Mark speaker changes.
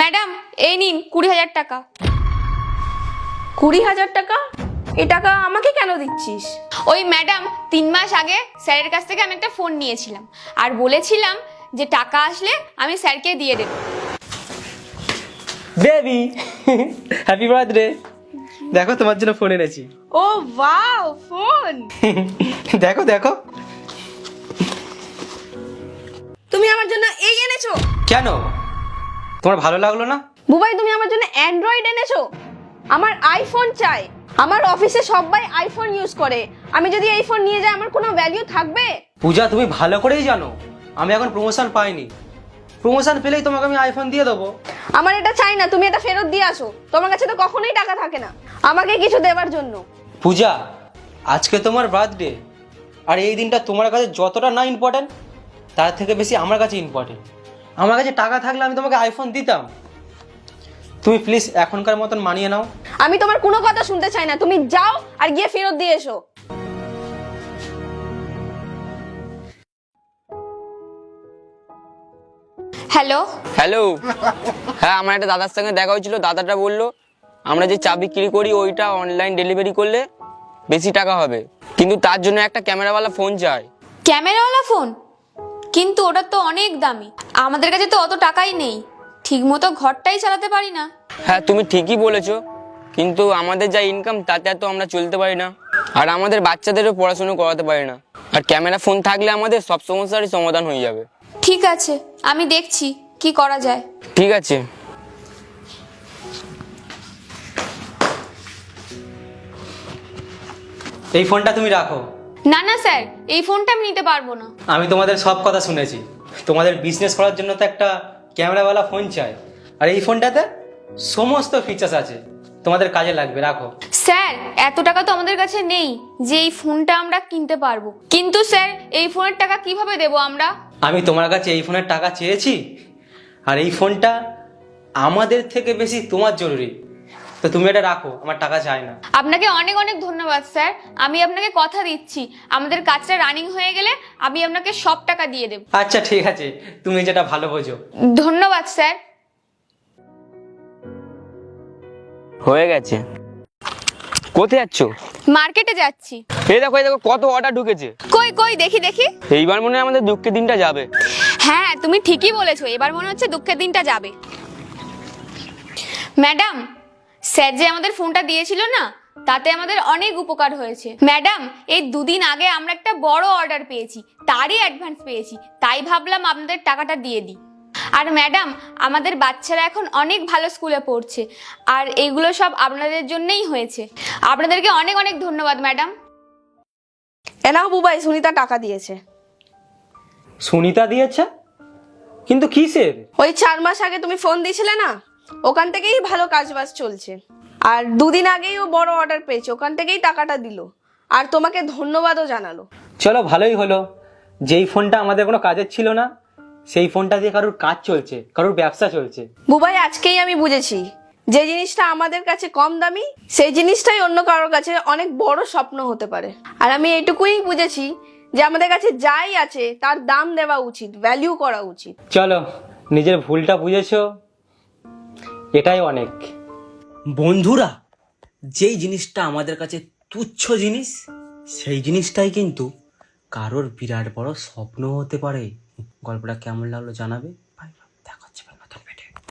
Speaker 1: Madam, এই নিন 20,000 টাকা।
Speaker 2: 20,000 টাকা? এই টাকা আমাকে কেন দিচ্ছিস?
Speaker 1: ওই ম্যাডাম, 3 মাস আগে স্যারের কাছ থেকে আমি একটা ফোন নিয়েছিলাম আর বলেছিলাম যে টাকা আসলে আমি স্যারকে দিয়ে দেব।
Speaker 3: Baby happy birthday. দেখো তোমার জন্য ফোন এনেছি।
Speaker 2: ও ওয়াও, ফোন!
Speaker 3: দেখো দেখো।
Speaker 2: তুমি আমার জন্য এই এনেছো?
Speaker 3: কেন, তোমার ভালো লাগলো না?
Speaker 2: বুবাই, তুমি আমার জন্য অ্যান্ড্রয়েড এনেছো? আমার আইফোন চাই। আমার অফিসে সবাই আইফোন ইউজ করে। আমি যদি এই ফোন নিয়ে যাই আমার কোনো ভ্যালিউ থাকবে?
Speaker 3: পূজা, তুমি ভালো করেই জানো আমি এখন প্রমোশন পাইনি। প্রমোশন পেলেই তোমাকে আমি আইফোন দিয়ে দেবো।
Speaker 2: আমার এটা চাই না, তুমি এটা ফেরত দিয়ে আসো। তোমার কাছে তো কখনোই টাকা থাকে না আমাকে কিছু দেওয়ার জন্য।
Speaker 3: পূজা, আজকে তোমার বার্থডে, আর এই দিনটা তোমার কাছে যতটা না ইম্পর্টেন্ট তার থেকে বেশি আমার কাছে ইম্পর্টেন্ট। আমার কাছে টাকা থাকলে আমি তোমাকে আইফোন দিতাম। তুমি প্লিজ এখনকার মতন মানিয়ে নাও।
Speaker 2: আমি তোমার কোনো কথা শুনতে চাই না, তুমি যাও আর গিয়ে ফেরত দিয়ে এসো।
Speaker 1: হ্যালো।
Speaker 4: হ্যালো। হ্যাঁ, আমার একটা দাদার সঙ্গে দেখা হয়েছিল। দাদাটা বললো আমরা যে চা বিক্রি করি ওইটা অনলাইন ডেলিভারি করলে বেশি টাকা হবে, কিন্তু তার জন্য একটা ক্যামেরাওয়ালা ফোন চাই।
Speaker 1: ক্যামেরাওয়ালা ফোন? কিন্তু ওটা তো অনেক দামি, আমাদের কাছে তো অত টাকাই নেই, ঠিক মতো ঘরটাই চালাতে পারি না।
Speaker 4: হ্যাঁ, তুমি ঠিকই বলেছো, কিন্তু আমাদের যা ইনকাম তাতে তো আমরা চলতে পারি না, আর আমাদের বাচ্চাদেরও পড়াশুনো করাতে পারি না। আর ক্যামেরা ফোন থাকলে আমাদের সব সমস্যারই সমাধান হয়ে যাবে।
Speaker 1: ঠিক আছে, আমি দেখছি কি করা যায়।
Speaker 4: ঠিক আছে।
Speaker 3: এই ফোনটা তুমি রাখো।
Speaker 1: না না স্যার, এই ফোনটা আমি নিতে পারবো না।
Speaker 3: আমি তোমাদের সব কথা শুনেছি। তোমাদের বিজনেস করার জন্য তো একটা ক্যামেরাওয়ালা ফোন চাই, আর এই ফোনটাতে সমস্ত ফিচার্স আছে, তোমাদের কাজে লাগবে। রাখো।
Speaker 1: স্যার, এত টাকা তো আমাদের কাছে নেই যে এই ফোনটা আমরা কিনতে পারবো। কিন্তু স্যার, এই ফোনের টাকা কিভাবে দেবো আমরা?
Speaker 3: আমি তোমার কাছে এই ফোনের টাকা চেয়েছি, আর এই ফোনটা আমাদের থেকে বেশি তোমার জরুরি, তো তুমি এটা রাখো, আমার টাকা চাই না।
Speaker 1: আপনাকে অনেক অনেক ধন্যবাদ স্যার। আমি আপনাকে কথা দিচ্ছি, আমাদের কাজটা রানিং হয়ে গেলে আমি আপনাকে সব টাকা দিয়ে দেব।
Speaker 3: আচ্ছা ঠিক আছে, তুমি যেটা ভালো বোঝো।
Speaker 1: ধন্যবাদ স্যার।
Speaker 4: হয়ে গেছে। কোথায় যাচ্ছ?
Speaker 1: মার্কেটে যাচ্ছি।
Speaker 4: এই দেখো এই দেখো, কত অর্ডার ঢুকেছে।
Speaker 1: কই কই দেখি দেখি।
Speaker 4: এইবার মনে হয় আমাদের দুঃখের দিনটা যাবে।
Speaker 1: হ্যাঁ, তুমি ঠিকই বলেছো, এবার মনে হচ্ছে দুঃখের দিনটা যাবে। ম্যাডাম, স্যার যে আমাদের ফোনটা দিয়েছিল না, তাতে আমাদের অনেক উপকার হয়েছে। ম্যাডাম, এই 2 দিন আগে আমরা একটা বড় অর্ডার পেয়েছি, তারই অ্যাডভান্স পেয়েছি, তাই ভাবলাম আপনাদের টাকাটা দিয়ে দিই। আর ম্যাডাম, আমাদের বাচ্চারা এখন অনেক ভালো স্কুলে পড়ছে, আর এইগুলো সব আপনাদের জন্যই হয়েছে। আপনাদেরকে অনেক অনেক ধন্যবাদ ম্যাডাম।
Speaker 2: এনাও বুবাই, সুনিতা টাকা দিয়েছে।
Speaker 3: সুনিতা দিয়েছে? কিন্তু কিসের?
Speaker 2: ওই 4 মাস আগে তুমি ফোন দিয়েছিলে না, ওখান থেকেই ভালো কাজবাজ চলছে। আর 2 দিন আগেই ও বড় অর্ডার পেয়েছে, ওখান থেকেই টাকাটা দিল, আর তোমাকে ধন্যবাদও জানালো।
Speaker 3: চলো ভালোই হলো, যেই ফোনটা আমাদের কোনো কাজের ছিল না সেই ফোনটা দিয়ে কারোর কাজ চলছে, কারোর ব্যবসা চলছে।
Speaker 2: বুবাই, আজকেই আমি বুঝেছি যে জিনিসটা আমাদের কাছে কম দামি সেই জিনিসটাই অন্য কারোর কাছে অনেক বড় স্বপ্ন হতে পারে। আর আমি এইটুকুই বুঝেছি যে আমাদের কাছে যাই আছে তার দাম দেওয়া উচিত, ভ্যালিউ করা উচিত।
Speaker 3: চলো, নিজের ভুলটা বুঝেছো, এটাই অনেক। বন্ধুরা, যেই জিনিসটা আমাদের কাছে তুচ্ছ জিনিস, সেই জিনিসটাই কিন্তু কারোর বিরাট বড় স্বপ্ন হতে পারে। গল্পটা কেমন লাগলো জানাবে।